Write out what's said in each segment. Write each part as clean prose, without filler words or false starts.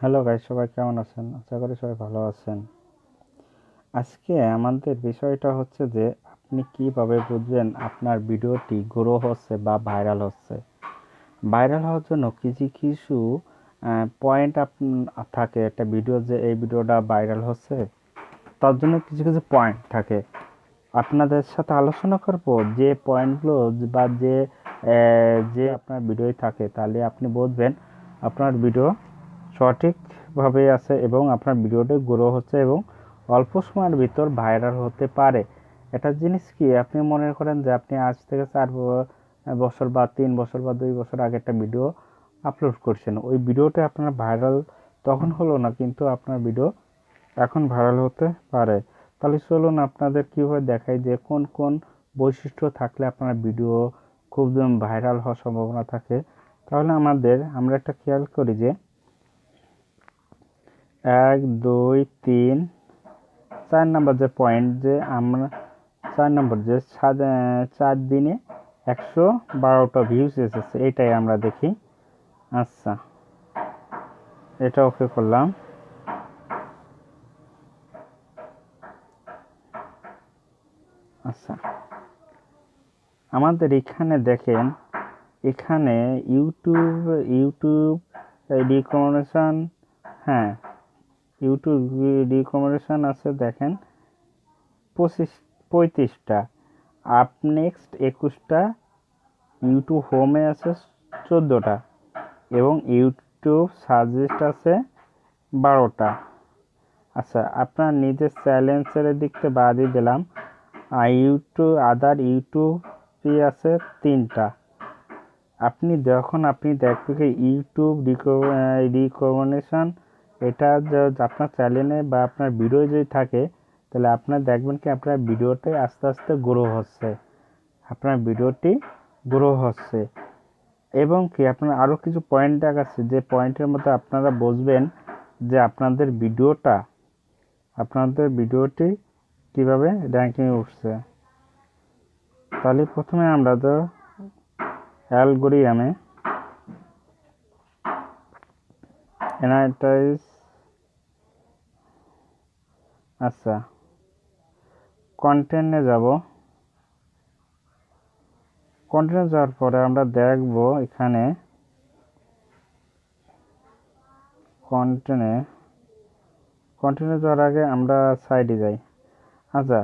Hello guys, সবাই কেমন আছেন? আশা করি সবাই ভালো আছেন। আজকে আমাদের বিষয়টা হচ্ছে যে আপনি কিভাবে বুঝবেন আপনার ভিডিওটি গ্রো হচ্ছে বা ভাইরাল হচ্ছে। ভাইরাল হওয়ার জন্য কিছু কিছু পয়েন্ট থাকে একটা ভিডিও, যে এই ভিডিওটা ভাইরাল হচ্ছে তার জন্য কিছু কিছু পয়েন্ট থাকে। আপনাদের সাথে আলোচনা করব যে পয়েন্টগুলো বা যে আপনার ভিডিওয় থাকে, তাহলে আপনি বুঝবেন আপনার ভিডিও সঠিকভাবে আছে এবং আপনার ভিডিওটি গ্রো হচ্ছে এবং অল্প সময়ের ভিতর ভাইরাল হতে পারে। একটা জিনিস কি, আপনি মনে করেন যে আপনি আজ থেকে 4 বছর বা 3 বছর বা 2 বছর আগে একটা ভিডিও আপলোড করছেন, ওই ভিডিওটা আপনার ভাইরাল তখন হলো না, কিন্তু আপনার ভিডিও এখন ভাইরাল হতে পারে। তাহলে চলুন আপনাদের কীভাবে দেখাই যে কোন কোন বৈশিষ্ট্য থাকলে আপনার ভিডিও খুব ভাইরাল হওয়ার সম্ভাবনা থাকে। তাহলে আমরা একটা খেয়াল করি যে 1 2 3 4 নম্বর যে পয়েন্ট, যে আমরা 4 নম্বর যে 4 দিনে 112টা ভিউজ এসেছে, এটাই আমরা দেখি। আচ্ছা, এটা ওকে করলাম। আচ্ছা, আমাদের এখানে দেখেন, এখানে ইউটিউব রিকমেন্ডেশন, হ্যাঁ ইউটিউব রিকমেন্ডেশন আছে দেখেন 35টা, আপ নেক্সট 21টা, ইউটিউব হোমে আছে 14টা এবং ইউটিউব সাজেস্ট আছে 12টা। আচ্ছা, আপনার নিজের চ্যালেঞ্জের দিক থেকে বাদই দিলাম, ইউটিউবে আছে 3টা। আপনি দেখবেন ইউটিউব রিকমেন্ডেশন, এটা আপনার চ্যানেলে বা আপনার ভিডিও যদি থাকে, তাহলে আপনার দেখবেন কি আপনার ভিডিওটি আস্তে আস্তে গ্রো হচ্ছে, আপনার ভিডিওটি গ্রো হচ্ছে। এবং কি আপনার আরও কিছু পয়েন্ট দেখাচ্ছে, যে পয়েন্টের মধ্যে আপনারা বুঝবেন যে আপনাদের ভিডিওটি কিভাবে র্যাঙ্কিং উঠছে। তাহলে প্রথমে আমরা তো অ্যালগোরিদমে অ্যানালাইজ, আচ্ছা কন্টেন্টে যাব। কন্টেন্টে যাওয়ার পরে আমরা দেখব এখানে কন্টেন্টে যাওয়ার আগে আমরা সাইডে যাই। আচ্ছা,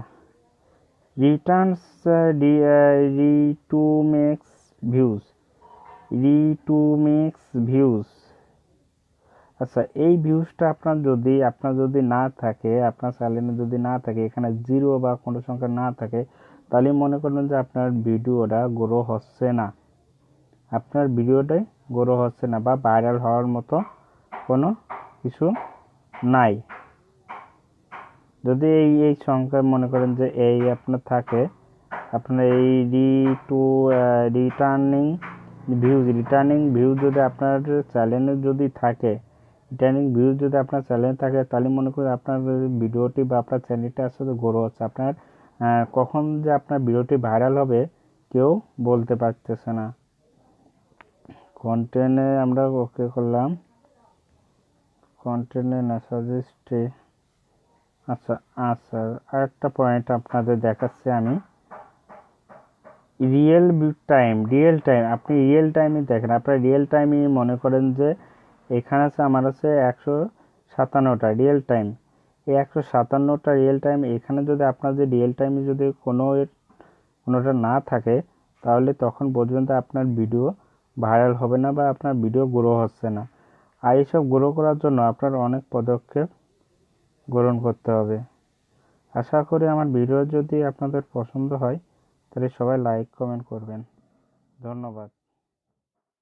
রিটার্নস রি টু মেক্স ভিউজ। আচ্ছা, এই ভিউজটা আপনার যদি না থাকে, আপনার চ্যানেলে যদি না থাকে, এখানে জিরো বা কোনো সংখ্যা না থাকে, তাহলে মনে করবেন যে আপনার ভিডিওটা গ্রো হচ্ছে না, বা ভাইরাল হওয়ার মতো কোনো কিছু নাই। যদি এই সংখ্যা মনে করেন যে এই আপনার থাকে, আপনার এই রিটার্নিং ভিউজ যদি আপনার চ্যানেলে যদি থাকে, তাহলে মনে করি আপনার ভিডিওটি বা আপনার চ্যানেলটা আসলে গ্রো হচ্ছে। আপনার কখন যে আপনার ভিডিওটি ভাইরাল হবে কেউ বলতে পারতেছে না। কন্টেন্টে আমরা ওকে করলাম, কন্টেন্টে না সাজেস্টে। আচ্ছা, আরেকটা পয়েন্ট আপনাদের দেখাচ্ছি আমি, রিয়েল টাইম। আপনি রিয়েল টাইমে দেখেন, আপনার রিয়েল টাইমে মনে করেন যে এখানে আছে, আমার আছে 157টা রিয়েল টাইম। এই 157টা রিয়েল টাইম, এখানে যদি আপনার যে রিয়েল টাইমে যদি কোনোটা না থাকে, তাহলে তখন বুঝবেন যে আপনার ভিডিও ভাইরাল হবে না বা আপনার ভিডিও গ্রো হচ্ছে না। আর এইসব গ্রো করার জন্য আপনার অনেক পদক্ষেপ গ্রহণ করতে হবে। আশা করি আমার ভিডিও যদি আপনাদের পছন্দ হয়, তাহলে সবাই লাইক কমেন্ট করবেন। ধন্যবাদ।